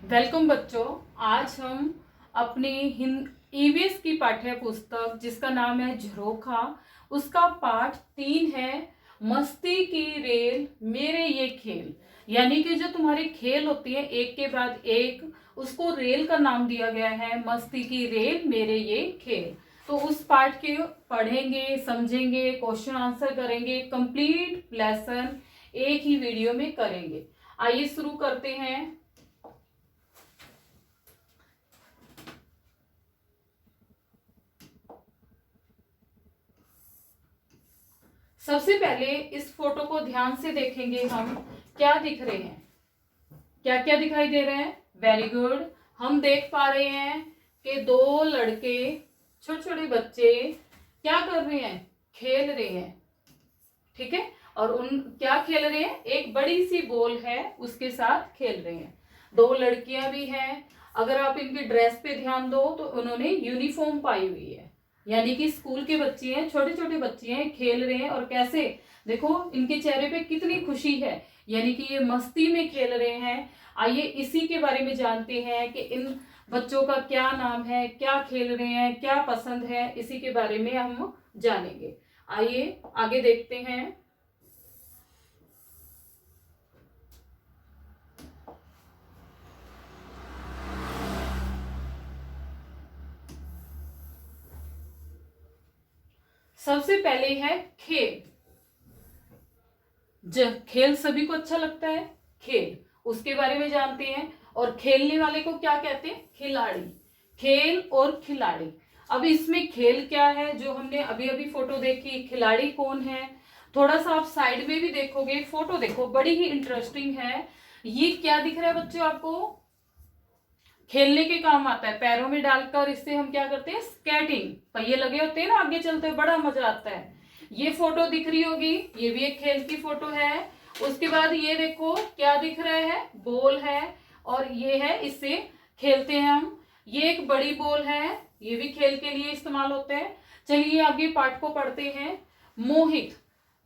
Welcome बच्चों, आज हम अपनी ईवीएस की पाठ्य पुस्तक जिसका नाम है झरोखा, उसका पाठ 3 है मस्ती की रेल मेरे ये खेल। यानी कि जो तुम्हारी खेल होती है एक के बाद एक, उसको रेल का नाम दिया गया है मस्ती की रेल मेरे ये खेल। तो उस पाठ के पढ़ेंगे, समझेंगे, क्वेश्चन आंसर करेंगे, कंप्लीट लेसन एक ही वीडियो में करेंगे। आइए शुरू करते हैं। सबसे पहले इस फोटो को ध्यान से देखेंगे हम, क्या दिख रहे हैं, क्या क्या दिखाई दे रहे हैं। Very good. हम देख पा रहे हैं कि 2 लड़के, छोटे छोटे बच्चे क्या कर रहे हैं, खेल रहे हैं। ठीक है, और उन क्या खेल रहे हैं, एक बड़ी सी बॉल है उसके साथ खेल रहे हैं। 2 लड़कियां भी हैं। अगर आप इनकी ड्रेस पे ध्यान दो तो उन्होंने यूनिफॉर्म पाई हुई है, यानी कि स्कूल के बच्चे हैं, छोटे छोटे बच्चे हैं, खेल रहे हैं। और कैसे, देखो इनके चेहरे पे कितनी खुशी है, यानी कि ये मस्ती में खेल रहे हैं। आइए इसी के बारे में जानते हैं कि इन बच्चों का क्या नाम है, क्या खेल रहे हैं, क्या पसंद है, इसी के बारे में हम जानेंगे। आइए आगे देखते हैं। सबसे पहले है खेल। खेल सभी को अच्छा लगता है, खेल, उसके बारे में जानते हैं। और खेलने वाले को क्या कहते हैं, खिलाड़ी। खेल और खिलाड़ी। अब इसमें खेल क्या है, जो हमने अभी अभी फोटो देखी, खिलाड़ी कौन है। थोड़ा सा आप साइड में भी देखोगे, फोटो देखो, बड़ी ही इंटरेस्टिंग है। ये क्या दिख रहा है बच्चों आपको, खेलने के काम आता है, पैरों में डालकर इससे हम क्या करते हैं, स्केटिंग, पहिए लगे होते हैं ना, आगे चलते हुए बड़ा मजा आता है। ये फोटो दिख रही होगी, ये भी एक खेल की फोटो है। उसके बाद ये देखो क्या दिख रहा है, बॉल है, और ये है, इससे खेलते हैं हम। ये एक बड़ी बॉल है, ये भी खेल के लिए इस्तेमाल होते हैं। चलिए आगे पाठ को पढ़ते हैं। मोहित,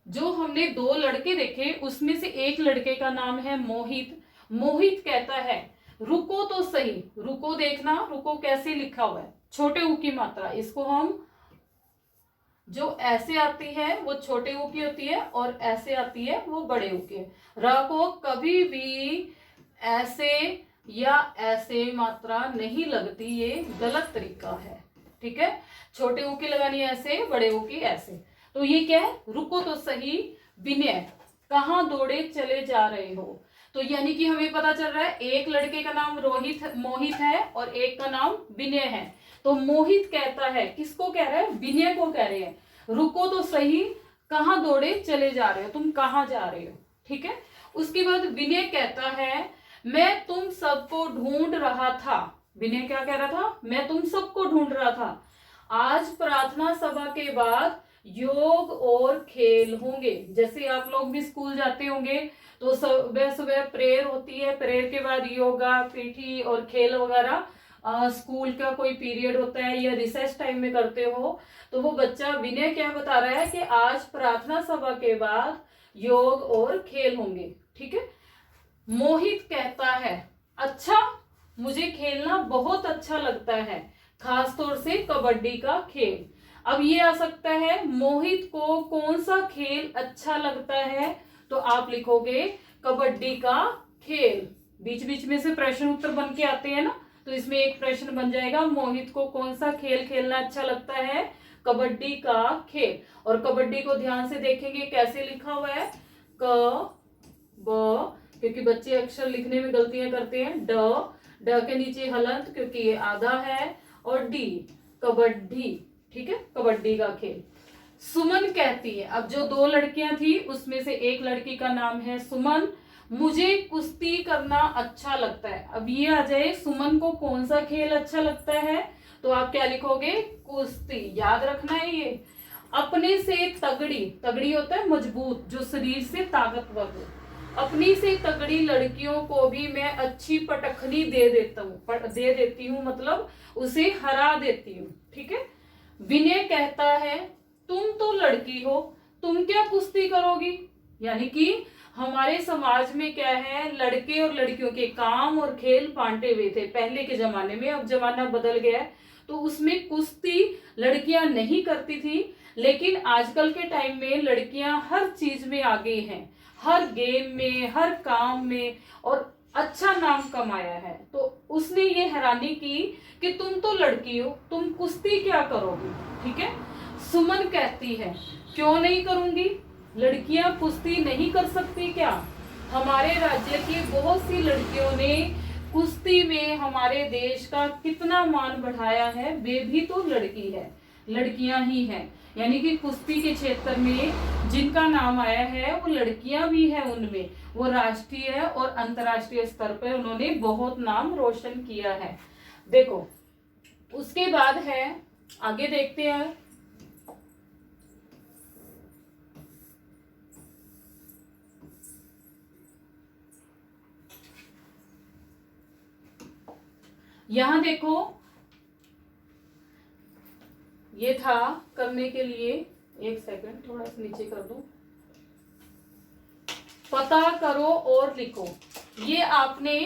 जो हमने 2 लड़के देखे उसमें से एक लड़के का नाम है मोहित। मोहित कहता है रुको तो सही। रुको देखना, रुको कैसे लिखा हुआ है, छोटे ऊ की मात्रा, इसको हम, जो ऐसे आती है वो छोटे ऊ की होती है और ऐसे आती है वो बड़े ऊ की। र को कभी भी ऐसे या ऐसे मात्रा नहीं लगती, ये गलत तरीका है। ठीक है, छोटे ऊ की लगानी है ऐसे, बड़े ऊ की ऐसे। तो ये क्या है, रुको तो सही विनय, कहाँ दौड़े चले जा रहे हो। तो यानी कि हमें पता चल रहा है एक लड़के का नाम मोहित है और एक का नाम विनय है। तो मोहित कहता है, किसको कह रहा है, विनय को कह रहे हैं, रुको तो सही, कहाँ दौड़े चले जा रहे हो, तुम कहाँ जा रहे हो। ठीक है, उसके बाद विनय कहता है मैं तुम सबको ढूंढ रहा था। विनय क्या कह रहा था, मैं तुम सबको ढूंढ रहा था। आज प्रार्थना सभा के बाद योग और खेल होंगे। जैसे आप लोग भी स्कूल जाते होंगे तो सुबह सुबह प्रेयर होती है, प्रेयर के बाद योगा, पीटी और खेल वगैरह स्कूल का कोई पीरियड होता है या रिसेस टाइम में करते हो। तो वो बच्चा विनय क्या बता रहा है कि आज प्रार्थना सभा के बाद योग और खेल होंगे। ठीक है, मोहित कहता है अच्छा, मुझे खेलना बहुत अच्छा लगता है, खासतौर से कबड्डी का खेल। अब ये आ सकता है मोहित को कौन सा खेल अच्छा लगता है, तो आप लिखोगे कबड्डी का खेल। बीच बीच में से प्रश्न उत्तर बन के आते हैं ना, तो इसमें एक प्रश्न बन जाएगा मोहित को कौन सा खेल खेलना अच्छा लगता है, कबड्डी का खेल। और कबड्डी को ध्यान से देखेंगे कैसे लिखा हुआ है, क ब, क्योंकि बच्चे अक्षर लिखने में गलतियां करते हैं, ड के नीचे हलंत क्योंकि ये आधा है, और डी कबड्डी। ठीक है, कबड्डी का खेल। सुमन कहती है, अब जो 2 लड़कियां थी उसमें से एक लड़की का नाम है सुमन, मुझे कुश्ती करना अच्छा लगता है। अब ये आ जाए सुमन को कौन सा खेल अच्छा लगता है, तो आप क्या लिखोगे, कुश्ती। याद रखना है ये। अपने से तगड़ी, तगड़ी होता है मजबूत, जो शरीर से ताकतवर हो। अपनी से तगड़ी लड़कियों को भी मैं अच्छी पटखनी दे देती हूँ, मतलब उसे हरा देती हूँ। ठीक है, विनय कहता है तुम तो लड़की हो, तुम क्या कुश्ती करोगी। यानी कि हमारे समाज में क्या है, लड़के और लड़कियों के काम और खेल बांटे हुए थे पहले के जमाने में। अब जमाना बदल गया है, तो उसमें कुश्ती लड़कियां नहीं करती थी, लेकिन आजकल के टाइम में लड़कियां हर चीज में आगे हैं, हर गेम में, हर काम में, और अच्छा नाम कमाया है। तो उसने ये हैरानी की कि तुम तो लड़की हो, तुम कुश्ती क्या करोगी, ठीक है। सुमन कहती है क्यों नहीं करूंगी, लड़कियां कुश्ती नहीं कर सकती क्या। हमारे राज्य की बहुत सी लड़कियों ने कुश्ती में हमारे देश का कितना मान बढ़ाया है, वे भी तो लड़की है, लड़कियां ही हैं। यानी कि कुश्ती के क्षेत्र में जिनका नाम आया है वो लड़कियां भी हैं, उनमें वो राष्ट्रीय और अंतर्राष्ट्रीय स्तर पर उन्होंने बहुत नाम रोशन किया है। देखो उसके बाद है, आगे देखते हैं। यहां देखो, ये था करने के लिए, एक सेकंड थोड़ा सा नीचे कर दो। पता करो और लिखो, ये आपने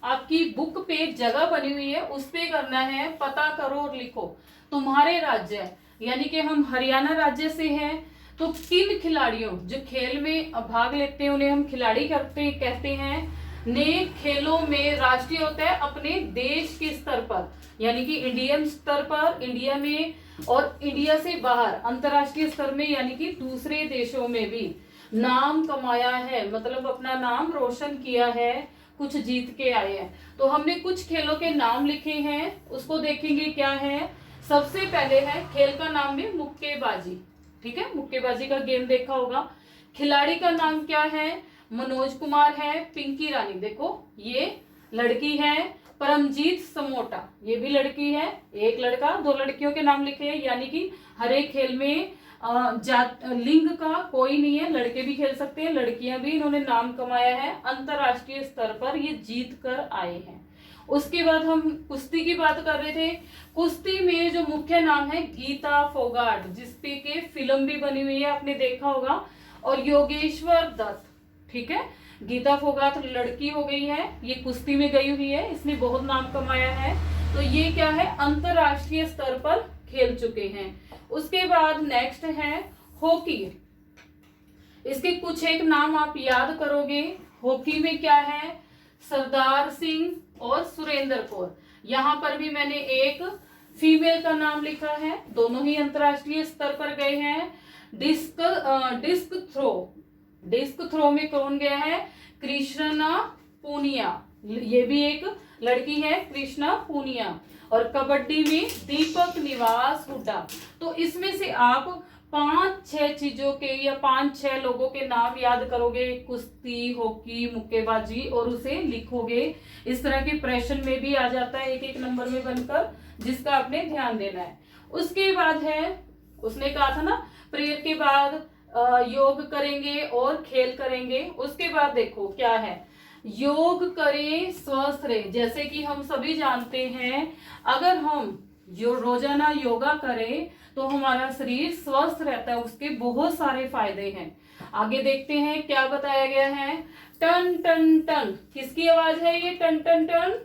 आपकी बुक पे जगह बनी हुई है, उस पे करना है। पता करो और लिखो तुम्हारे राज्य, यानी कि हम हरियाणा राज्य से हैं, तो किन खिलाड़ियों जो खेल में भाग लेते हैं उन्हें हम खिलाड़ी कहते हैं, ने खेलों में, राष्ट्रीय होता है अपने देश के स्तर पर, यानी कि इंडियन स्तर पर, इंडिया में, और इंडिया से बाहर अंतर्राष्ट्रीय स्तर में, यानी कि दूसरे देशों में भी नाम कमाया है, मतलब अपना नाम रोशन किया है, कुछ जीत के आए हैं। तो हमने कुछ खेलों के नाम लिखे हैं, उसको देखेंगे क्या है। सबसे पहले है खेल का नाम भी मुक्केबाजी, ठीक है, मुक्केबाजी का गेम देखा होगा। खिलाड़ी का नाम क्या है, मनोज कुमार है, पिंकी रानी, देखो ये लड़की है। परमजीत समोटा, ये भी लड़की है। एक लड़का, दो लड़कियों के नाम लिखे हैं, यानी कि हर एक खेल में जात लिंग का कोई नहीं है, लड़के भी खेल सकते हैं, लड़कियां भी, इन्होंने नाम कमाया है, अंतरराष्ट्रीय स्तर पर ये जीत कर आए हैं। उसके बाद हम कुश्ती की बात कर रहे थे। कुश्ती में जो मुख्य नाम है गीता फोगाट, जिसपे के फिल्म भी बनी हुई है, आपने देखा होगा, और योगेश्वर दत्त, ठीक है। गीता फोगाट लड़की हो गई है, ये कुश्ती में गई हुई है, इसने बहुत नाम कमाया है। तो ये क्या है, अंतरराष्ट्रीय स्तर पर खेल चुके हैं। उसके बाद नेक्स्ट है हॉकी। इसके कुछ एक नाम आप याद करोगे। हॉकी में क्या है, सरदार सिंह और सुरेंद्र कौर। यहां पर भी मैंने एक फीमेल का नाम लिखा है, दोनों ही अंतरराष्ट्रीय स्तर पर गए हैं। डिस्क थ्रो में कौन गया है, कृष्णा पूनिया, ये भी एक लड़की है, कृष्णा पूनिया। और कबड्डी में दीपक निवास हुड्डा। तो इसमें से आप 5-6 चीजों के या 5-6 लोगों के नाम याद करोगे, कुश्ती, हॉकी, मुक्केबाजी, और उसे लिखोगे। इस तरह के प्रश्न में भी आ जाता है, एक एक नंबर में बनकर, जिसका आपने ध्यान देना है। उसके बाद है, उसने कहा था ना प्रेयर के बाद योग करेंगे और खेल करेंगे। उसके बाद देखो क्या है, योग करें स्वस्थ रहे। जैसे कि हम सभी जानते हैं, अगर हम रोजाना योगा करें तो हमारा शरीर स्वस्थ रहता है, उसके बहुत सारे फायदे हैं। आगे देखते हैं क्या बताया गया है। टन टन टन, किसकी आवाज है ये, टन टन टन,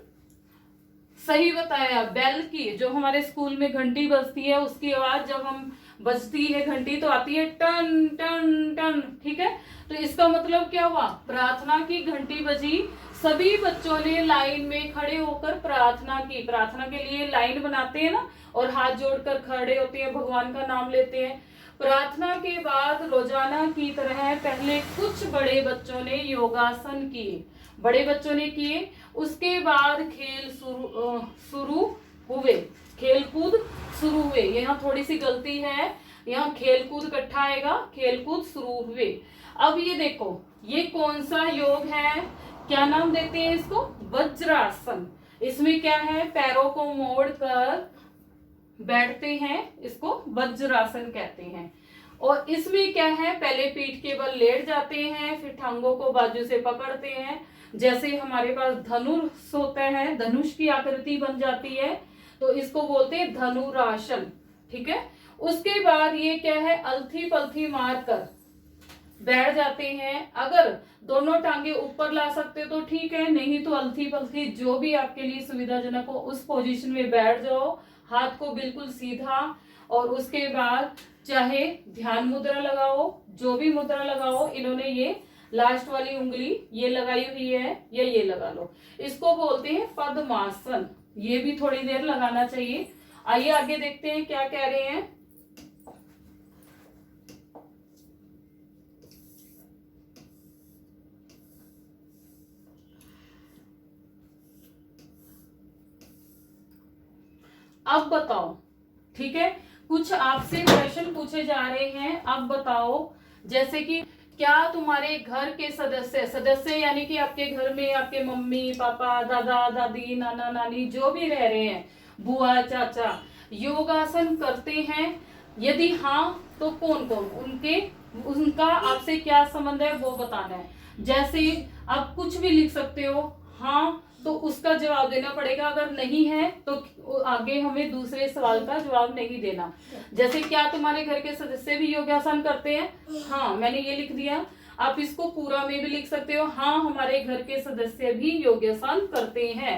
सही बताया, बेल की, जो हमारे स्कूल में घंटी बजती है उसकी आवाज, जब हम बजती है घंटी तो आती है टन टन टन, ठीक है। तो इसका मतलब क्या हुआ, प्रार्थना की घंटी बजी, सभी बच्चों ने लाइन में खड़े होकर प्रार्थना की। प्रार्थना के लिए लाइन बनाते हैं ना, और हाथ जोड़कर खड़े होते हैं, भगवान का नाम लेते हैं। प्रार्थना के बाद रोजाना की तरह पहले कुछ बड़े बच्चों ने योगासन किए, बड़े बच्चों ने किए। उसके बाद खेल शुरू हुए, खेलकूद शुरू हुए। यहाँ थोड़ी सी गलती है, यहाँ खेलकूद इकट्ठा आएगा, खेलकूद शुरू हुए। अब ये देखो, ये कौन सा योग है, क्या नाम देते हैं इसको, वज्रासन। इसमें क्या है, पैरों को मोड़कर बैठते हैं, इसको वज्रासन कहते हैं। और इसमें क्या है, पहले पीठ के बल लेट जाते हैं, फिर टांगों को बाजू से पकड़ते हैं, जैसे हमारे पास धनुष होता है, धनुष की आकृति बन जाती है, तो इसको बोलते हैं धनुरासन, ठीक है। उसके बाद ये क्या है, अलथी पलथी मारकर बैठ जाते हैं। अगर दोनों टांगे ऊपर ला सकते तो ठीक है, नहीं तो अलथी पलथी जो भी आपके लिए सुविधाजनक हो उस पोजीशन में बैठ जाओ, हाथ को बिल्कुल सीधा। और उसके बाद चाहे ध्यान मुद्रा लगाओ, जो भी मुद्रा लगाओ, इन्होंने ये लास्ट वाली उंगली ये लगाई हुई है या ये लगा लो, इसको बोलते हैं पद्मासन। ये भी थोड़ी देर लगाना चाहिए। आइए आगे देखते हैं क्या कह रहे हैं। अब बताओ, ठीक है, कुछ आपसे प्रश्न पूछे जा रहे हैं। अब बताओ, जैसे कि क्या तुम्हारे घर के सदस्य यानी कि आपके घर में आपके मम्मी पापा दादा दादी नाना नानी जो भी रह रहे हैं, बुआ चाचा, योगासन करते हैं? यदि हाँ तो कौन कौन, उनका आपसे क्या संबंध है वो बताना है। जैसे आप कुछ भी लिख सकते हो, हाँ तो उसका जवाब देना पड़ेगा, अगर नहीं है तो आगे हमें दूसरे सवाल का जवाब नहीं देना। जैसे क्या तुम्हारे घर के सदस्य भी योगासन करते हैं? हाँ, मैंने ये लिख दिया। आप इसको पूरा में भी लिख सकते हो, हाँ हमारे घर के सदस्य भी योगासन करते हैं।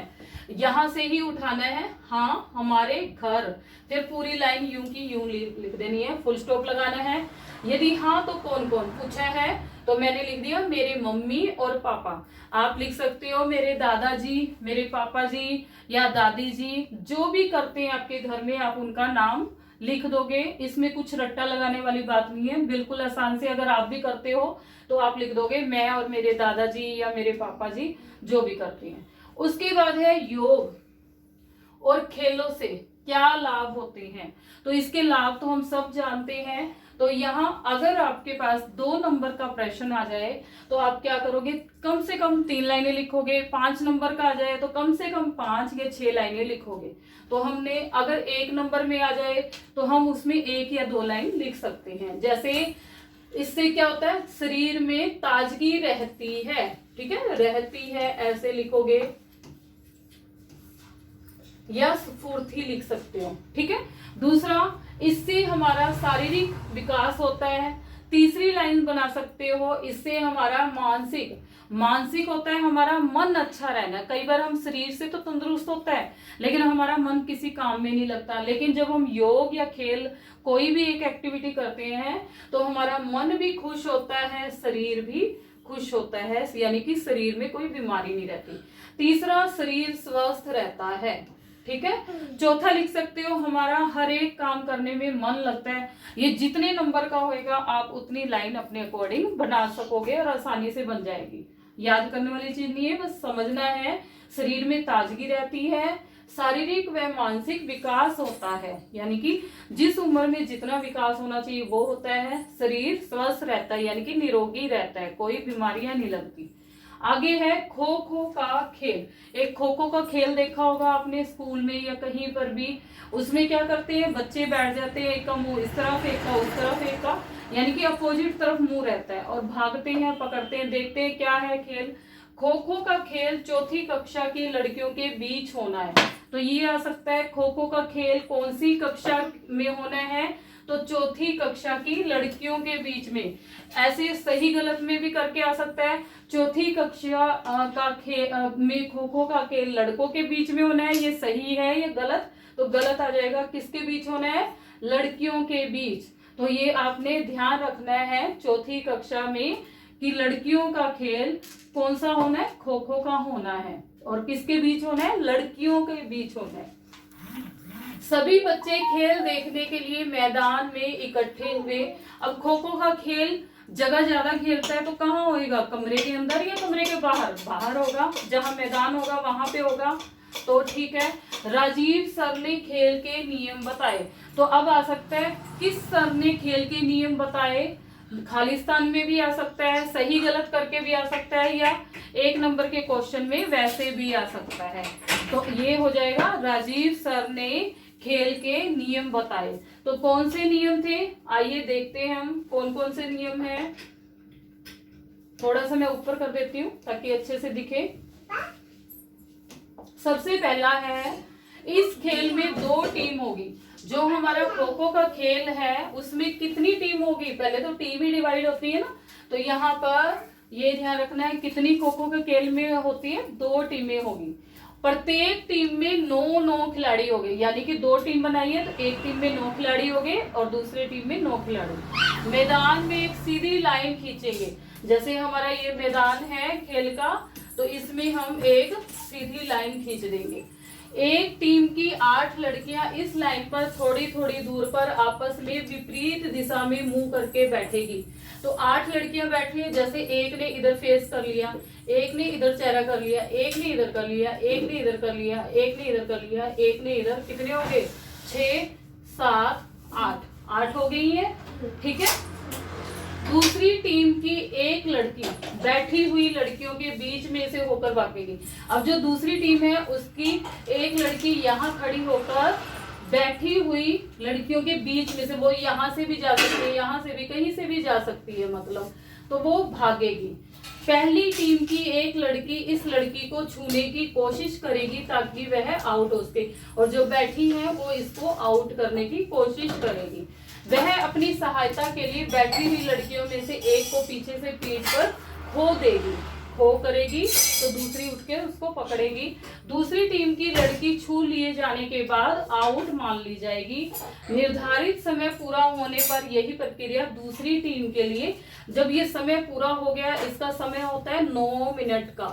यहां से ही उठाना है, हाँ हमारे घर, फिर पूरी लाइन यूं की यूं लिख देनी है, फुल स्टॉप लगाना है। यदि हाँ तो कौन कौन पूछा है, तो मैंने लिख दिया मेरे मम्मी और पापा। आप लिख सकते हो मेरे दादाजी, मेरे पापा जी या दादी जी, जो भी करते हैं आपके घर में आप उनका नाम लिख दोगे। इसमें कुछ रट्टा लगाने वाली बात नहीं है, बिल्कुल आसान से अगर आप भी करते हो तो आप लिख दोगे मैं और मेरे दादाजी या मेरे पापा जी जो भी करते हैं। उसके बाद है योग और खेलों से क्या लाभ होते हैं, तो इसके लाभ तो हम सब जानते हैं। तो यहाँ अगर आपके पास 2 नंबर का प्रश्न आ जाए तो आप क्या करोगे, कम से कम 3 लाइनें लिखोगे। 5 नंबर का आ जाए तो कम से कम 5 या 6 लाइनें लिखोगे। तो हमने अगर 1 नंबर में आ जाए तो हम उसमें 1 या 2 लाइन लिख सकते हैं। जैसे इससे क्या होता है, शरीर में ताजगी रहती है, ठीक है, रहती है ऐसे लिखोगे, या स्फूर्ति लिख सकते हो, ठीक है। दूसरा, इससे हमारा शारीरिक विकास होता है। तीसरी लाइन बना सकते हो, इससे हमारा मानसिक होता है, हमारा मन अच्छा रहना। कई बार हम शरीर से तो तंदुरुस्त होता है लेकिन हमारा मन किसी काम में नहीं लगता, लेकिन जब हम योग या खेल कोई भी एक एक्टिविटी करते हैं तो हमारा मन भी खुश होता है, शरीर भी खुश होता है, यानी कि शरीर में कोई बीमारी नहीं रहती। तीसरा, शरीर स्वस्थ रहता है, ठीक है। चौथा लिख सकते हो हमारा हर एक काम करने में मन लगता है। ये जितने नंबर का होएगा आप उतनी लाइन अपने अकॉर्डिंग बना सकोगे और आसानी से बन जाएगी। याद करने वाली चीज नहीं है, बस समझना है। शरीर में ताजगी रहती है, शारीरिक व मानसिक विकास होता है, यानी कि जिस उम्र में जितना विकास होना चाहिए वो होता है। शरीर स्वस्थ रहता है यानी कि निरोगी रहता है, कोई बीमारियां नहीं लगती। आगे है खो खो का खेल। एक खो खो का खेल देखा होगा आपने स्कूल में या कहीं पर भी। उसमें क्या करते हैं, बच्चे बैठ जाते हैं, एक का मुंह इस तरफ फेंका उस तरफ फेंका, यानी कि अपोजिट तरफ मुंह रहता है, और भागते हैं, पकड़ते हैं। देखते हैं क्या है खेल। खो खो का खेल 4ठी कक्षा की लड़कियों के बीच होना है। तो ये आ सकता है खो खो का खेल कौन सी कक्षा में होना है, तो 4ठी कक्षा की लड़कियों के बीच में। ऐसे सही गलत में भी करके आ सकता है। 4ठी कक्षा का खेल में खो खो का खेल लड़कों के बीच में होना है, ये सही है या गलत, तो गलत आ जाएगा। किसके बीच होना है, लड़कियों के बीच। तो ये आपने ध्यान रखना है 4ठी कक्षा में कि लड़कियों का खेल कौन सा होना है, खो खो का होना है, और किसके बीच होना है, लड़कियों के बीच होना है। सभी बच्चे खेल देखने के लिए मैदान में इकट्ठे हुए। अब खो खो का खेल जगह ज्यादा खेलता है तो कहाँ होएगा, कमरे के अंदर या कमरे के बाहर? बाहर होगा, जहां मैदान होगा वहां पे होगा। तो ठीक है। राजीव सर ने खेल के नियम बताए। तो अब आ सकता है किस सर ने खेल के नियम बताए, खालिस्तान में भी आ सकता है, सही गलत करके भी आ सकता है, या 1 नंबर के क्वेश्चन में वैसे भी आ सकता है। तो ये हो जाएगा राजीव सर ने खेल के नियम बताए। तो कौन से नियम थे, आइए देखते हैं हम कौन कौन से नियम हैं। थोड़ा सा मैं ऊपर कर देती हूँ ताकि अच्छे से दिखे। सबसे पहला है, इस खेल में 2 टीम होगी। जो हमारा खो खो का खेल है उसमें कितनी टीम होगी, पहले तो टीम ही डिवाइड होती है ना, तो यहाँ पर ये ध्यान रखना है कितनी खो खो के खेल में होती है, 2 टीमें होगी। प्रत्येक टीम में 9 खिलाड़ी हो गए, यानी कि 2 टीम बनाई है तो एक टीम में 9 खिलाड़ी हो गए और दूसरी टीम में 9 खिलाड़ी। मैदान में एक सीधी लाइन खींचेंगे, जैसे हमारा ये मैदान है खेल का, तो इसमें हम एक सीधी लाइन खींच देंगे। एक टीम की 8 लड़कियां इस लाइन पर थोड़ी थोड़ी दूर पर आपस में विपरीत दिशा में मुंह करके बैठेगी। तो 8 लड़कियां बैठी है, जैसे एक ने इधर फेस कर लिया, एक ने इधर चेहरा कर लिया, एक ने इधर कर लिया, एक ने इधर कर लिया, एक ने इधर कर लिया, एक ने इधर, कितने हो गए 6 7 8 हो गई है, ठीक है। दूसरी टीम की एक लड़की बैठी हुई लड़कियों के बीच में से होकर भागेगी। अब जो दूसरी टीम है उसकी एक लड़की यहाँ खड़ी होकर बैठी हुई लड़कियों के बीच में से, वो यहाँ से भी जा सकती है, यहाँ से भी, कहीं से भी जा सकती है, मतलब तो वो भागेगी। पहली टीम की एक लड़की इस लड़की को छूने की कोशिश करेगी ताकि वह आउट हो सके, और जो बैठी है वो इसको आउट करने की कोशिश करेगी। वह अपनी सहायता के लिए बैठी हुई लड़कियों में से एक को पीछे से पीठ पर खो देगी, खो करेगी तो दूसरी उठ के उसको पकड़ेगी। दूसरी टीम की लड़की छू लिए जाने के बाद आउट मान ली जाएगी। निर्धारित समय पूरा होने पर यही प्रक्रिया दूसरी टीम के लिए। जब ये समय पूरा हो गया, इसका समय होता है 9 मिनट का,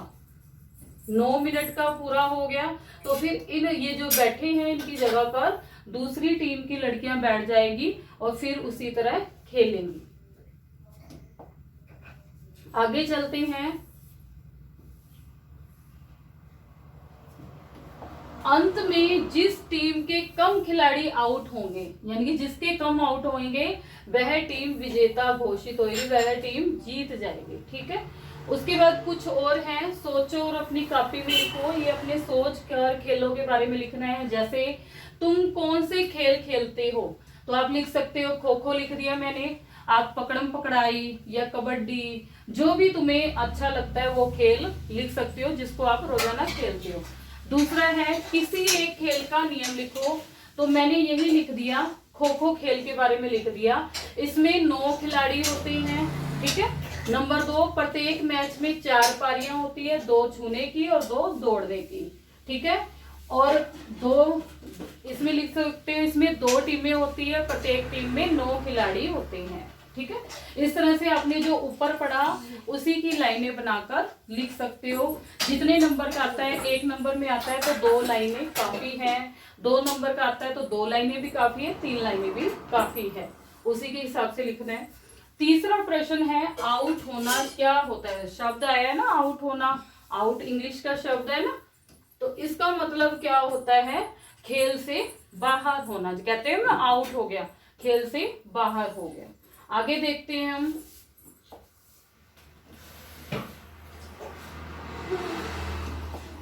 9 मिनट का पूरा हो गया तो फिर इन ये जो बैठे हैं इनकी जगह पर दूसरी टीम की लड़कियां बैठ जाएगी और फिर उसी तरह खेलेंगी। आगे चलते हैं। अंत में जिस टीम के कम खिलाड़ी आउट होंगे, यानी कि जिसके कम आउट होंगे वह टीम विजेता घोषित होगी, वह टीम जीत जाएगी, ठीक है। उसके बाद कुछ और हैं, सोचो और अपनी कॉपी में लिखो। ये अपने सोच कर खेलों के बारे में लिखना है। जैसे तुम कौन से खेल खेलते हो, तो आप लिख सकते हो खो खो लिख दिया मैंने, आप पकड़म पकड़ाई या कबड्डी, जो भी तुम्हें अच्छा लगता है वो खेल लिख सकते हो जिसको आप रोजाना खेलते हो। दूसरा है किसी एक खेल का नियम लिखो, तो मैंने यही लिख दिया, खो खो खेल के बारे में लिख दिया। इसमें 9 खिलाड़ी होते हैं, ठीक है। नंबर 2, प्रत्येक मैच में 4 पारियां होती है, 2 छूने की और 2 दौड़ने की, ठीक है। और 2 इसमें लिख सकते हो, इसमें 2 टीमें होती है, प्रत्येक टीम में 9 खिलाड़ी होते हैं, ठीक है। इस तरह से आपने जो ऊपर पढ़ा उसी की लाइनें बनाकर लिख सकते हो। जितने नंबर का आता है, 1 नंबर में आता है तो 2 लाइनें काफी है, 2 नंबर का आता है तो 2 लाइनें भी काफी है, 3 लाइनें भी काफी है, उसी के हिसाब से लिखना है। तीसरा प्रश्न है आउट होना क्या होता है। शब्द आया है ना आउट होना, आउट इंग्लिश का शब्द है ना, तो इसका मतलब क्या होता है, खेल से बाहर होना, कहते हैं ना आउट हो गया, खेल से बाहर हो गया। आगे देखते हैं हम।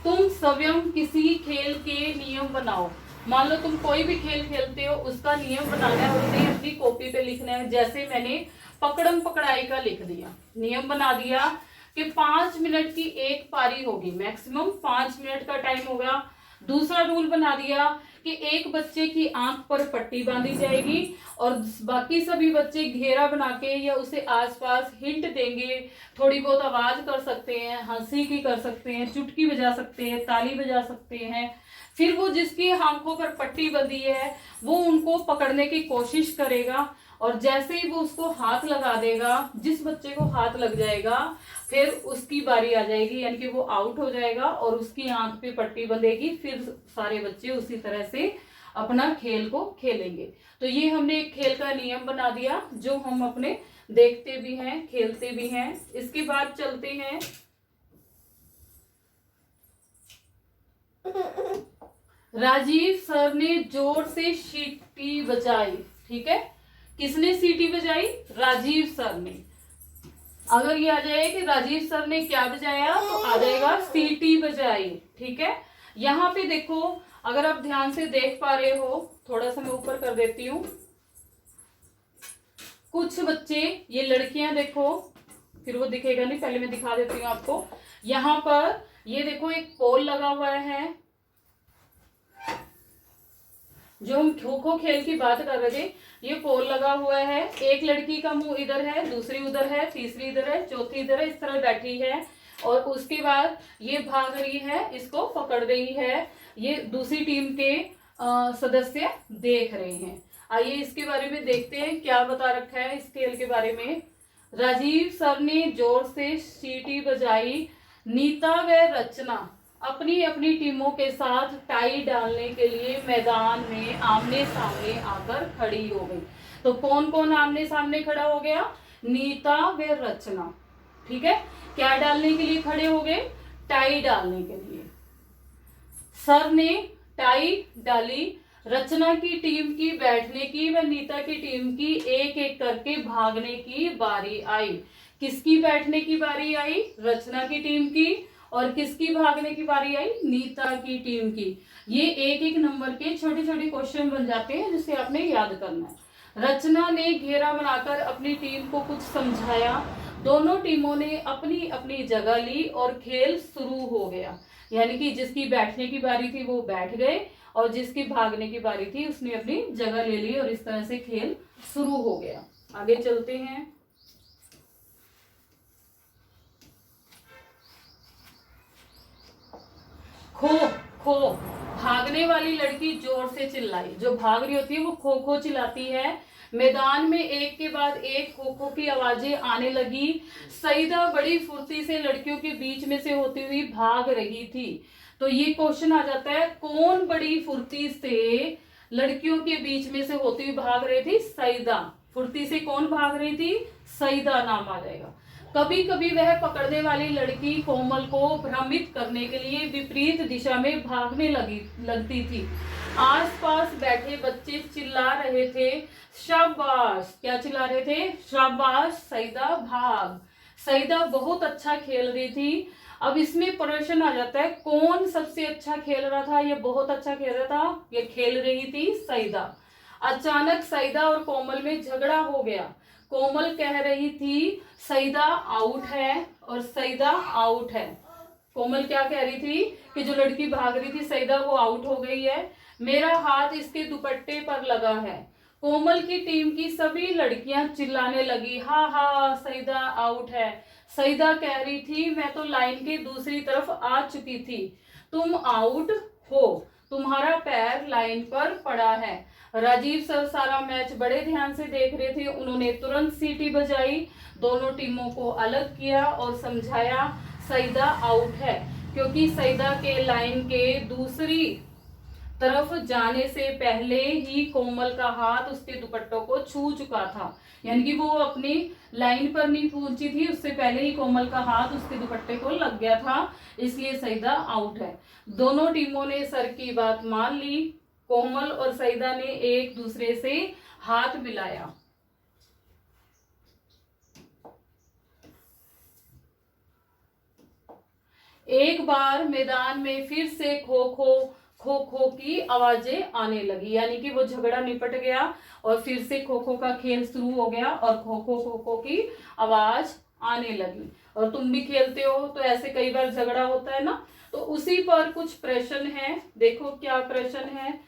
तुम स्वयं किसी खेल के नियम बनाओ। मान लो तुम कोई भी खेल खेलते हो, उसका नियम बनाना है और उन्हें अपनी कॉपी पे लिखना है। जैसे मैंने पकड़म पकड़ाई का लिख दिया, नियम बना दिया कि 5 मिनट की एक पारी होगी, मैक्सिमम 5 मिनट का टाइम होगा। दूसरा रूल बना दिया कि एक बच्चे की आंख पर पट्टी बांधी जाएगी और बाकी सभी बच्चे घेरा बना के या उसे आसपास हिंट देंगे, थोड़ी बहुत आवाज कर सकते हैं, हंसी की कर सकते हैं, चुटकी बजा सकते हैं, ताली बजा सकते हैं। फिर वो जिसकी आंखों पर पट्टी बंधी है वो उनको पकड़ने की कोशिश करेगा और जैसे ही वो उसको हाथ लगा देगा, जिस बच्चे को हाथ लग जाएगा फिर उसकी बारी आ जाएगी, यानी कि वो आउट हो जाएगा और उसकी आंख पे पट्टी बंधेगी। फिर सारे बच्चे उसी तरह से अपना खेल को खेलेंगे। तो ये हमने एक खेल का नियम बना दिया जो हम अपने देखते भी हैं, खेलते भी हैं। इसके बाद चलते हैं राजीव सर ने जोर से सीटी बजाई, ठीक है। किसने सीटी बजाई, राजीव सर ने। अगर ये आ जाए कि राजीव सर ने क्या बजाया तो आ जाएगा सीटी बजाई, ठीक है। यहाँ पे देखो, अगर आप ध्यान से देख पा रहे हो, थोड़ा सा मैं ऊपर कर देती हूँ। कुछ बच्चे, ये लड़कियां देखो, फिर वो दिखेगा नहीं, पहले मैं दिखा देती हूँ आपको। यहाँ पर ये देखो एक पोल लगा हुआ है जो हम खो खो खेल की बात कर रहे थे, ये पोल लगा हुआ है, एक लड़की का मुंह इधर है, दूसरी उधर है, तीसरी इधर है, चौथी इधर है, इस तरह बैठी है और उसके बाद ये भाग रही है, इसको पकड़ रही है, ये दूसरी टीम के सदस्य देख रहे हैं। आइए इसके बारे में देखते हैं क्या बता रखा है इस खेल के बारे में। राजीव सर ने जोर से सीटी बजाई। नीता व रचना अपनी अपनी टीमों के साथ टाई डालने के लिए मैदान में आमने सामने आकर खड़ी हो गई। तो कौन कौन आमने सामने खड़ा हो गया? नीता व रचना। ठीक है, क्या डालने के लिए खड़े हो गए? टाई डालने के लिए। सर ने टाई डाली। रचना की टीम की बैठने की व नीता की टीम की एक एक करके भागने की बारी आई। किसकी बैठने की बारी आई? रचना की टीम की। और किसकी भागने की बारी आई? नीता की टीम की। ये एक एक नंबर के छोटे छोटे क्वेश्चन बन जाते हैं जिसे आपने याद करना है। रचना ने घेरा बनाकर अपनी टीम को कुछ समझाया। दोनों टीमों ने अपनी अपनी जगह ली और खेल शुरू हो गया। यानी कि जिसकी बैठने की बारी थी वो बैठ गए और जिसकी भागने की बारी थी उसने अपनी जगह ले ली और इस तरह से खेल शुरू हो गया। आगे चलते हैं। खो खो। भागने वाली लड़की जोर से चिल्लाई। जो भाग रही होती है वो खो खो चिल्लाती है। मैदान में एक के बाद एक खो खो की आवाजें आने लगी। सईदा बड़ी फुर्ती से लड़कियों के बीच में से होती हुई भाग रही थी। तो ये क्वेश्चन आ जाता है, कौन बड़ी फुर्ती से लड़कियों के बीच में से होती हुई भाग रही थी? सईदा। फुर्ती से कौन भाग रही थी? सईदा नाम आ जाएगा। कभी कभी वह पकड़ने वाली लड़की कोमल को भ्रमित करने के लिए विपरीत दिशा में भागने लगती थी। आसपास बैठे बच्चे चिल्ला रहे थे, शाबाश। क्या चिल्ला रहे थे? शाबाश सईदा, भाग। सईदा बहुत अच्छा खेल रही थी। अब इसमें प्रश्न आ जाता है, कौन सबसे अच्छा खेल रहा था? ये बहुत अच्छा खेल रहा था, ये खेल रही थी सईदा। अचानक सईदा और कोमल में झगड़ा हो गया। कोमल कह रही थी सईदा आउट है और सईदा आउट है। कोमल क्या कह रही थी कि जो लड़की भाग रही थी सईदा वो आउट हो गई है। मेरा हाथ इसके दुपट्टे पर लगा है। कोमल की टीम की सभी लड़कियां चिल्लाने लगी, हा हा सईदा आउट है। सईदा कह रही थी, मैं तो लाइन के दूसरी तरफ आ चुकी थी, तुम आउट हो, तुम्हारा पैर लाइन पर पड़ा है। राजीव सर सारा मैच बड़े ध्यान से देख रहे थे। उन्होंने तुरंत सीटी बजाई, दोनों टीमों को अलग किया और समझाया सईदा आउट है क्योंकि सईदा के लाइन के दूसरी तरफ जाने से पहले ही कोमल का हाथ उसके दुपट्टों को छू चुका था। यानी कि वो अपनी लाइन पर नहीं पहुंची थी, उससे पहले ही कोमल का हाथ उसके दुपट्टे को लग गया था, इसलिए सईदा आउट है। दोनों टीमों ने सर की बात मान ली। कोमल और सईदा ने एक दूसरे से हाथ मिलाया। एक बार मैदान में फिर से खो खो की आवाजें आने लगी। यानी कि वो झगड़ा निपट गया और फिर से खो खो का खेल शुरू हो गया और खो खो की आवाज आने लगी। और तुम भी खेलते हो तो ऐसे कई बार झगड़ा होता है ना, तो उसी पर कुछ प्रश्न है। देखो क्या प्रश्न है।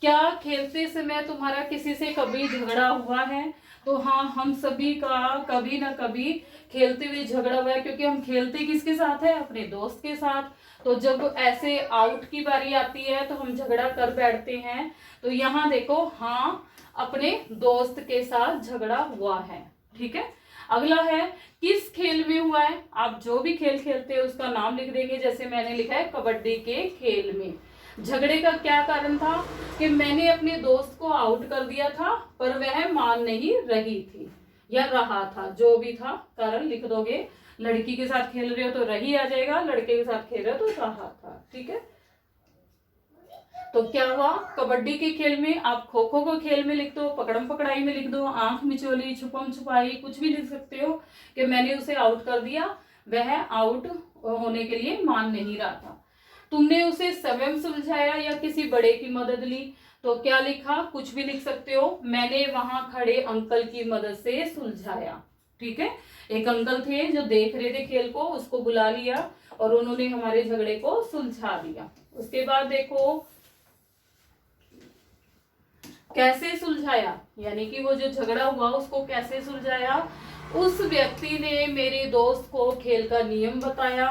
क्या खेलते समय तुम्हारा किसी से कभी झगड़ा हुआ है? तो हाँ, हम सभी का कभी ना कभी खेलते हुए झगड़ा हुआ है, क्योंकि हम खेलते किसके साथ है? अपने दोस्त के साथ। तो जब ऐसे आउट की बारी आती है तो हम झगड़ा कर बैठते हैं। तो यहाँ देखो, हाँ, अपने दोस्त के साथ झगड़ा हुआ है। ठीक है, अगला है, किस खेल में हुआ है? आप जो भी खेल खेलते हैं उसका नाम लिख देंगे। जैसे मैंने लिखा है कबड्डी के खेल में। झगड़े का क्या कारण था? कि मैंने अपने दोस्त को आउट कर दिया था पर वह मान नहीं रही थी या रहा था, जो भी था कारण लिख दोगे। लड़की के साथ खेल रहे हो तो रही आ जाएगा, लड़के के साथ खेल रहे हो तो रहा था। ठीक है, तो क्या हुआ? कबड्डी के खेल में आप खो खो को खेल में लिख दो, पकड़म पकड़ाई में लिख दो, आंख मिचोली, छुपम छुपाई, कुछ भी लिख सकते हो कि मैंने उसे आउट कर दिया, वह आउट होने के लिए मान नहीं रहा था। तुमने उसे स्वयं सुलझाया या किसी बड़े की मदद ली? तो क्या लिखा? कुछ भी लिख सकते हो। मैंने वहां खड़े अंकल की मदद से सुलझाया। ठीक है, एक अंकल थे जो देख रहे थे खेल को, उसको बुला लिया और उन्होंने हमारे झगड़े को सुलझा दिया। उसके बाद देखो, कैसे सुलझाया, यानी कि वो जो झगड़ा हुआ उसको कैसे सुलझाया। उस व्यक्ति ने मेरे दोस्त को खेल का नियम बताया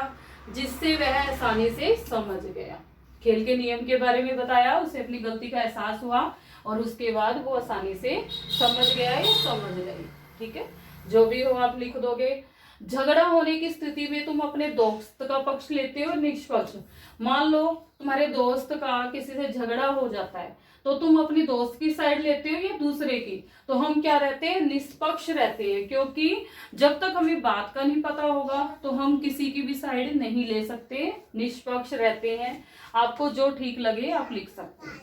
जिससे वह आसानी से समझ गया। खेल के नियम के बारे में बताया, उसे अपनी गलती का एहसास हुआ और उसके बाद वो आसानी से समझ गया या समझ गई। ठीक है, जो भी हो आप लिख दोगे। झगड़ा होने की स्थिति में तुम अपने दोस्त का पक्ष लेते हो निष्पक्ष। मान लो तुम्हारे दोस्त का किसी से झगड़ा हो जाता है तो तुम अपनी दोस्त की साइड लेते हो या दूसरे की। तो हम क्या रहते हैं, निष्पक्ष रहते हैं, क्योंकि जब तक हमें बात का नहीं पता होगा तो हम किसी की भी साइड नहीं ले सकते, निष्पक्ष रहते हैं। आपको जो ठीक लगे आप लिख सकते हैं।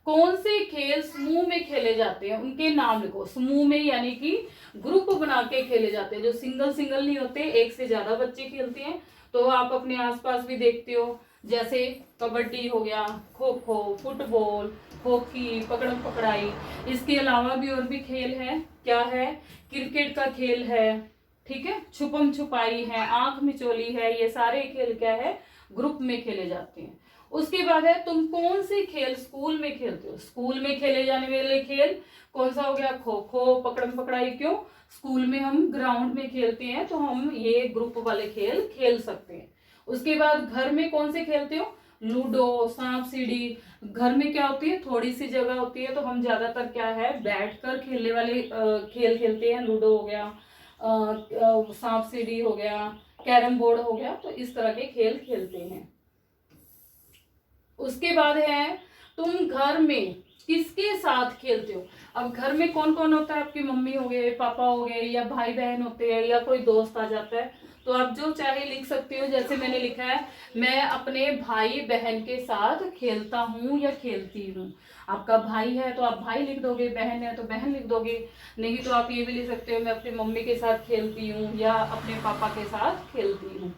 कौन से खेल समूह में खेले जाते हैं, उनके नाम लिखो। समूह में यानी कि ग्रुप बना के खेले जाते हैं, जो सिंगल सिंगल नहीं होते, एक से ज्यादा बच्चे खेलते हैं। तो आप अपने आसपास भी देखते हो, जैसे कबड्डी हो गया, खो खो, फुटबॉल, हॉकी, पकड़म पकड़ाई। इसके अलावा भी और भी खेल है, क्या है, क्रिकेट का खेल है, ठीक है, छुपम छुपाई है, आंख मिचोली है। ये सारे खेल क्या है, ग्रुप में खेले जाते हैं। उसके बाद है तुम कौन से खेल स्कूल में खेलते हो। स्कूल में खेले जाने वाले खेल कौन सा हो गया, खो खो, पकड़म पकड़ाई। क्यों, स्कूल में हम ग्राउंड में खेलते हैं तो हम ये ग्रुप वाले खेल खेल सकते हैं। उसके बाद घर में कौन से खेलते हो, लूडो, सांप सीढ़ी। घर में क्या होती है, थोड़ी सी जगह होती है तो हम ज्यादातर क्या है, बैठकर खेलने वाले खेल खेलते हैं। लूडो हो गया, सांप सीढ़ी हो गया, कैरम बोर्ड हो गया, तो इस तरह के खेल खेलते हैं। उसके बाद है तुम घर में किसके साथ खेलते हो। अब घर में कौन कौन होता है, आपकी मम्मी हो गए, पापा हो गए, या भाई बहन होते हैं, या कोई दोस्त आ जाता है। तो आप जो चाहे लिख सकते हो। जैसे मैंने लिखा है, मैं अपने भाई बहन के साथ खेलता हूँ या खेलती हूँ। आपका भाई है तो आप भाई लिख दोगे, बहन है तो बहन लिख दोगे। नहीं तो आप ये भी लिख सकते हो, मैं अपनी मम्मी के साथ खेलती हूँ या अपने पापा के साथ खेलती हूँ।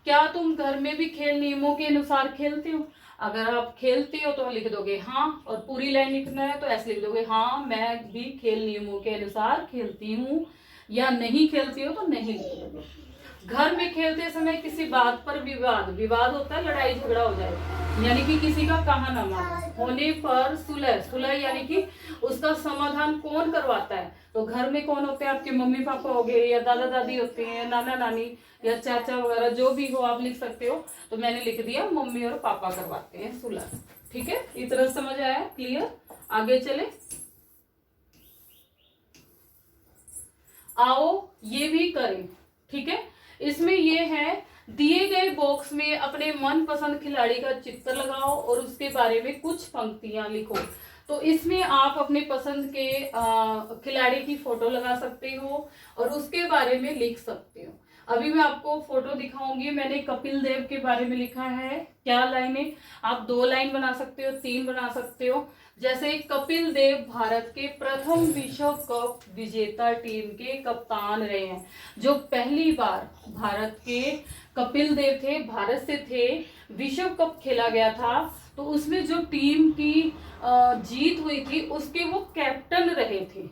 क्या तुम घर में भी खेल नियमों के अनुसार खेलते हो। अगर आप खेलते हो तो लिख दोगे हाँ, और पूरी लाइन लिखना है तो ऐसे लिख दोगे, हाँ मैं भी खेल नियमों के अनुसार खेलती हूँ, या नहीं खेलती हो तो नहीं लिख दोगे। घर में खेलते समय किसी बात पर विवाद होता है, लड़ाई झगड़ा हो जाए, यानी कि किसी का कहा ना माना होने पर सुलह यानी कि उसका समाधान कौन करवाता है। तो घर में कौन होते हैं, आपके मम्मी पापा हो गए, या दादा दादी होते हैं, नाना नानी, या चाचा वगैरह, जो भी हो आप लिख सकते हो। तो मैंने लिख दिया मम्मी और पापा करवाते हैं सुलह। ठीक है, इतना समझ आया, क्लियर। आगे चले, आओ ये भी करें। ठीक है, इसमें ये है, दिए गए बॉक्स में अपने मनपसंद खिलाड़ी का चित्र लगाओ और उसके बारे में कुछ पंक्तियां लिखो। तो इसमें आप अपने पसंद के खिलाड़ी की फोटो लगा सकते हो और उसके बारे में लिख सकते हो। अभी मैं आपको फोटो दिखाऊंगी। मैंने कपिल देव के बारे में लिखा है, क्या लाइनें, आप 2 लाइन बना सकते हो, 3 बना सकते हो। जैसे कपिल देव भारत के प्रथम विश्व कप विजेता टीम के कप्तान रहे हैं। जो पहली बार भारत के कपिल देव थे, भारत से थे, विश्व कप खेला गया था, तो उसमें जो टीम की जीत हुई थी उसके वो कैप्टन रहे थे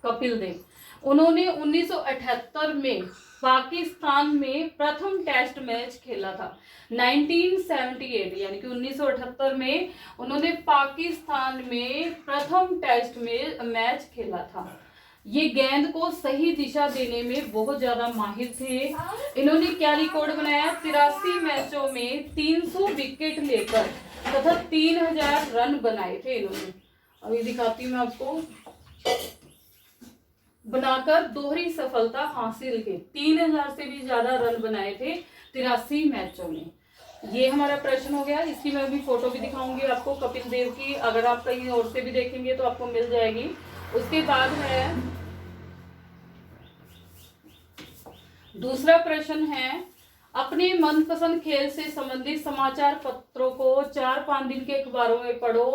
कपिल देव। उन्होंने 1978 में पाकिस्तान में प्रथम टेस्ट मैच खेला था। 1978 यानी कि 1978 में उन्होंने पाकिस्तान में प्रथम टेस्ट में मैच खेला था। ये गेंद को सही दिशा देने में बहुत ज्यादा माहिर थे। इन्होंने क्या रिकॉर्ड बनाया, 83 मैचों में 300 विकेट लेकर तथा 3000 रन बनाए थे इन्होंने। अभी दिखाती हूँ मैं आपको, बनाकर दोहरी सफलता हासिल की, 3000 से भी ज्यादा रन बनाए थे 83 मैचों में। ये हमारा प्रश्न हो गया। इसकी मैं अभी फोटो भी दिखाऊंगी आपको कपिल देव की, अगर आप कहीं और से भी देखेंगे तो आपको मिल जाएगी। उसके बाद है दूसरा प्रश्न है, अपने मनपसंद खेल से संबंधित समाचार पत्रों को 4-5 दिन के अखबारों में पढ़ो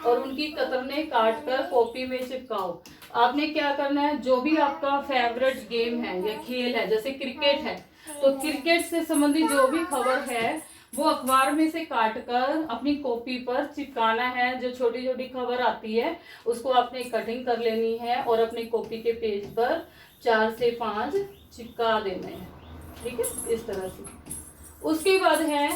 और उनकी कतरने काट कर कॉपी में चिपकाओ। आपने क्या करना है, जो भी आपका फेवरेट गेम है या खेल है, जैसे क्रिकेट है तो क्रिकेट से संबंधित जो भी खबर है वो अखबार में से काट कर अपनी कॉपी पर चिपकाना है। जो छोटी छोटी खबर आती है उसको आपने कटिंग कर लेनी है और अपनी कॉपी के पेज पर 4 से 5 चिपका देना है। ठीक है, इस तरह से। उसके बाद है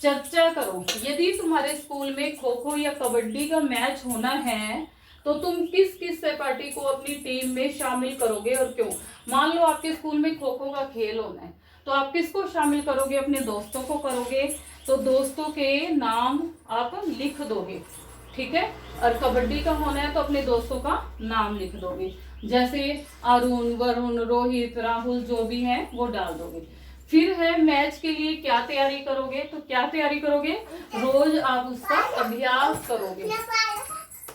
चर्चा करो। यदि तुम्हारे स्कूल में खो खो या कबड्डी का मैच होना है तो तुम किस किस सहपाठी को अपनी टीम में शामिल करोगे और क्यों। मान लो आपके स्कूल में खो खो का खेल होना है, तो आप किसको शामिल करोगे, अपने दोस्तों को करोगे, तो दोस्तों के नाम आप लिख दोगे, ठीक है। और कबड्डी का होना है तो अपने दोस्तों का नाम लिख दोगे, जैसे अरुण, वरुण, रोहित, राहुल, जो भी है वो डाल दोगे। फिर है मैच के लिए क्या तैयारी करोगे, तो क्या तैयारी करोगे, रोज आप उसका अभ्यास करोगे,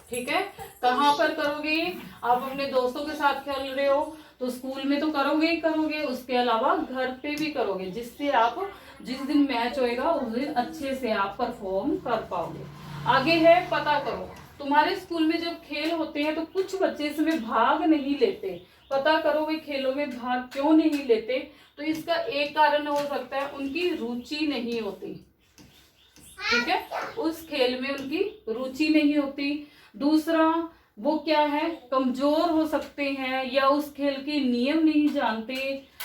ठीक है। कहाँ पर करोगे, आप अपने दोस्तों के साथ खेल रहे हो तो स्कूल में तो करोगे ही करोगे, उसके अलावा घर पे भी करोगे, जिससे आप जिस दिन मैच होएगा उस दिन अच्छे से आप परफॉर्म कर पाओगे। आगे है पता करो, तुम्हारे स्कूल में जब खेल होते हैं तो कुछ बच्चे इसमें भाग नहीं लेते, पता करो वे खेलों में भाग क्यों नहीं लेते। तो इसका एक कारण हो सकता है उनकी रुचि नहीं होती, ठीक है, उस खेल में उनकी रुचि नहीं होती। दूसरा वो क्या है, कमजोर हो सकते हैं, या उस खेल के नियम नहीं जानते,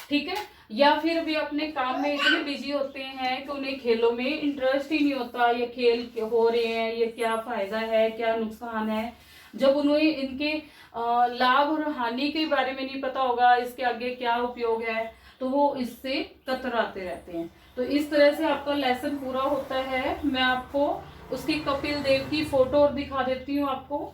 ठीक है, या फिर वे अपने काम में इतने बिजी होते हैं कि उन्हें खेलों में इंटरेस्ट ही नहीं होता, ये खेल हो रहे हैं, ये क्या फायदा है, क्या नुकसान है। जब उन्हें इनके लाभ और हानि के बारे में नहीं पता होगा, इसके आगे क्या उपयोग है, तो वो इससे कतराते रहते हैं। तो इस तरह से आपका लेसन पूरा होता है। मैं आपको उसकी कपिल देव की फोटो और दिखा देती हूँ आपको।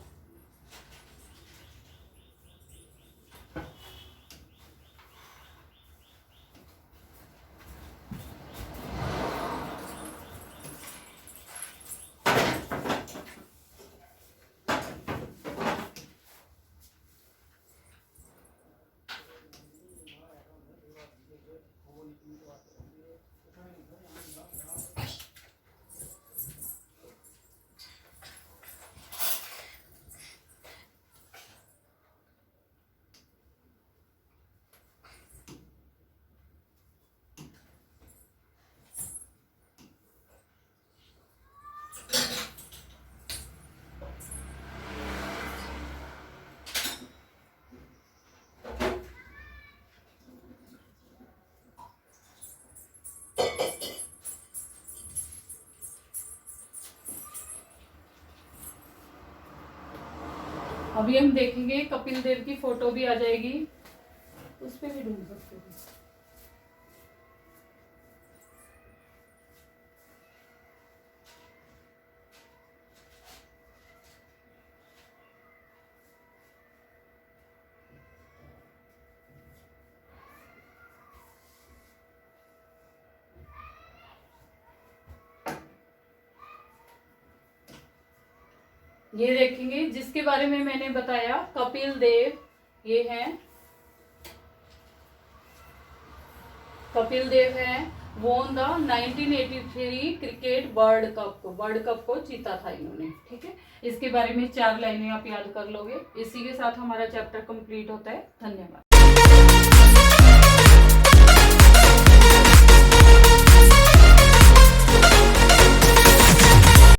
अभी हम देखेंगे कपिल देव की फोटो भी आ जाएगी, उस पे भी ढूंढ सकते हैं। ये देखेंगे जिसके बारे में मैंने बताया, कपिल देव, ये है कपिल देव है, won the 1983 cricket world cup को जीता था इन्होंने, ठीक है। इसके बारे में 4 लाइनें आप याद कर लोगे। इसी के साथ हमारा चैप्टर कंप्लीट होता है। धन्यवाद।